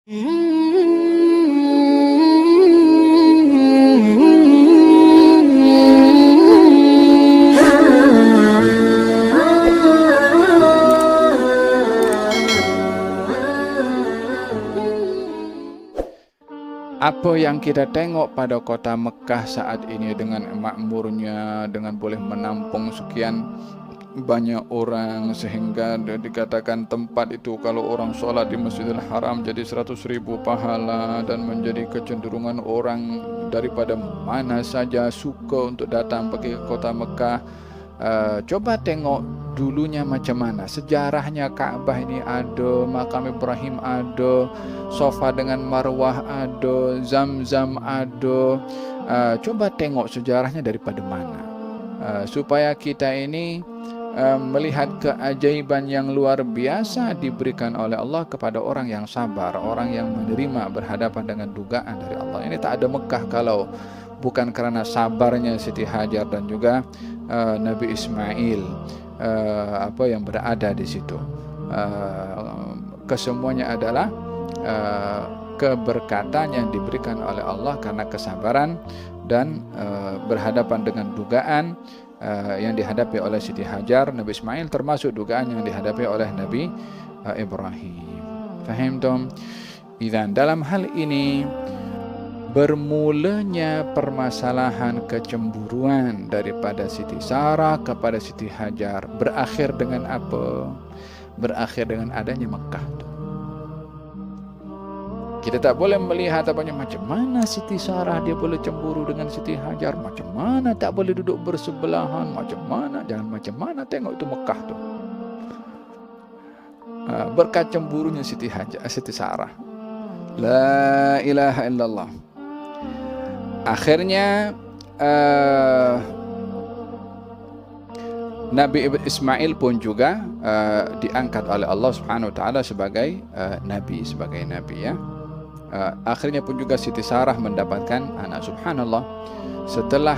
Apa yang kita tengok pada kota Mekah saat ini dengan makmurnya, dengan boleh menampung sekian banyak orang, sehingga dikatakan tempat itu kalau orang solat di Masjidil Haram jadi 100.000 pahala, dan menjadi kecenderungan orang daripada mana saja suka untuk datang pergi ke kota Mekah. Coba tengok dulunya macam mana sejarahnya. Kaabah ini ada, makam Ibrahim ada, Safa dengan Marwah ada, Zam-Zam ada. Coba tengok sejarahnya daripada mana, supaya kita ini melihat keajaiban yang luar biasa diberikan oleh Allah kepada orang yang sabar, orang yang menerima berhadapan dengan dugaan dari Allah. Ini tak ada Mekah kalau bukan karena sabarnya Siti Hajar dan juga Nabi Ismail yang berada di situ. Kesemuanya adalah keberkatan yang diberikan oleh Allah karena kesabaran dan berhadapan dengan dugaan yang dihadapi oleh Siti Hajar, Nabi Ismail, termasuk dugaan yang dihadapi oleh Nabi Ibrahim. Faham tom? Idzan dalam hal ini bermulanya permasalahan kecemburuan daripada Siti Sarah kepada Siti Hajar berakhir dengan apa? Berakhir dengan adanya Mekah. Kita tak boleh melihat macam mana Siti Sarah dia boleh cemburu dengan Siti Hajar, macam mana tak boleh duduk bersebelahan, macam mana, jangan macam mana, tengok itu Mekah tu. Berkat cemburunya Siti Hajar, Siti Sarah. La ilaha illallah. Akhirnya Nabi Ismail pun juga diangkat oleh Allah Subhanahu wa taala sebagai nabi, ya. Akhirnya pun juga Siti Sarah mendapatkan anak. Subhanallah, setelah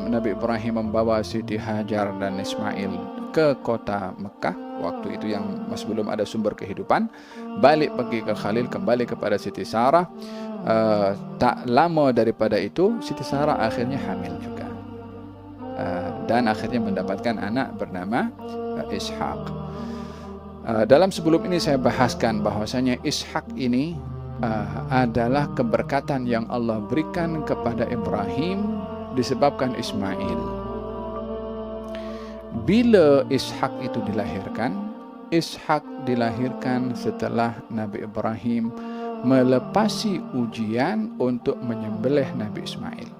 Nabi Ibrahim membawa Siti Hajar dan Ismail ke kota Mekah, waktu itu yang masih belum ada sumber kehidupan, balik pergi ke Khalil, kembali kepada Siti Sarah. Tak lama daripada itu Siti Sarah akhirnya hamil juga, dan akhirnya mendapatkan anak bernama Ishak. Dalam sebelum ini saya bahaskan bahwasanya Ishak ini adalah keberkatan yang Allah berikan kepada Ibrahim disebabkan Ismail. Bila Ishak itu dilahirkan, Ishak dilahirkan setelah Nabi Ibrahim melepasi ujian untuk menyembelih Nabi Ismail.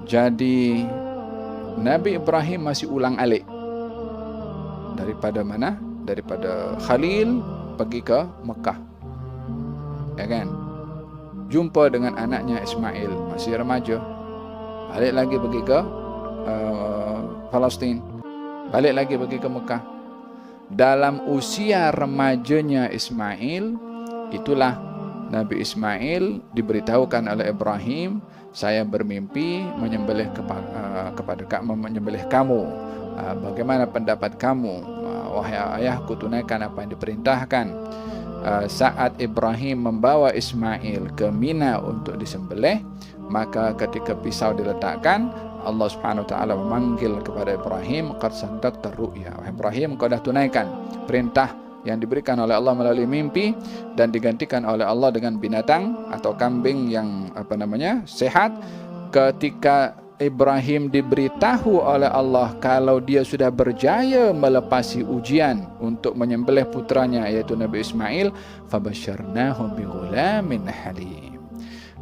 Jadi Nabi Ibrahim masih ulang-alik daripada mana? Daripada Khalil pergi ke Mekah, ya kan? Jumpa dengan anaknya Ismail, masih remaja. Balik lagi pergi ke Palestin, balik lagi pergi ke Mekah. Dalam usia remajanya Ismail, itulah Nabi Ismail diberitahukan oleh Ibrahim, saya bermimpi menyembelih menyembelih kamu. Bagaimana pendapat kamu? Wahai ayahku, tunaikan apa yang diperintahkan. Saat Ibrahim membawa Ismail ke Mina untuk disembelih, maka ketika pisau diletakkan, Allah Subhanahu wa taala memanggil kepada Ibrahim, qad saddaqta ru'ya. Wahai Ibrahim, kau dah tunaikan perintah yang diberikan oleh Allah melalui mimpi, dan digantikan oleh Allah dengan binatang atau kambing yang sehat. Ketika Ibrahim diberitahu oleh Allah kalau dia sudah berjaya melepasi ujian untuk menyembelih putranya yaitu Nabi Ismail, fabasyarnahu bighulamin halim.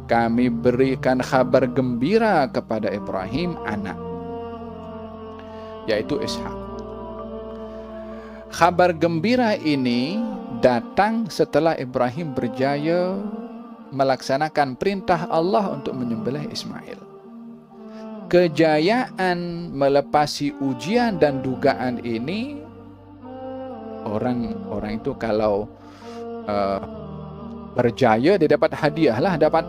Kami berikan kabar gembira kepada Ibrahim anak, yaitu Ishak. Kabar gembira ini datang setelah Ibrahim berjaya melaksanakan perintah Allah untuk menyembelih Ismail. Kejayaan melepasi ujian dan dugaan ini, orang itu kalau berjaya dia dapat hadiah lah, dapat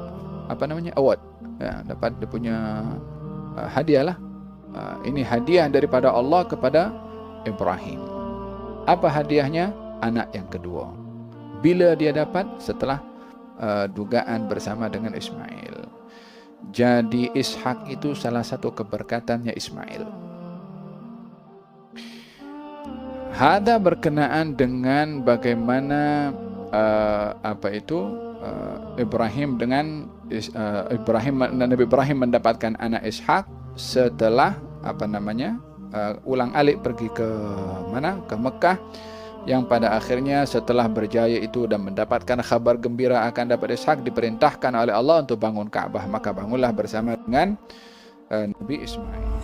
award, ya, dapat dia punya hadiah lah. Ini hadiah daripada Allah kepada Ibrahim. Apa hadiahnya? anak yang kedua. Bila dia dapat? Setelah dugaan bersama dengan Ismail. Jadi Ishak itu salah satu keberkatannya Ismail. Hada berkenaan dengan bagaimana Ibrahim dengan Nabi Ibrahim mendapatkan anak Ishak setelah ulang-alik pergi ke mana? Ke Mekah, yang pada akhirnya setelah berjaya itu dan mendapatkan kabar gembira akan dapat Ishak, diperintahkan oleh Allah untuk bangun Ka'bah, maka bangunlah bersama dengan Nabi Ismail.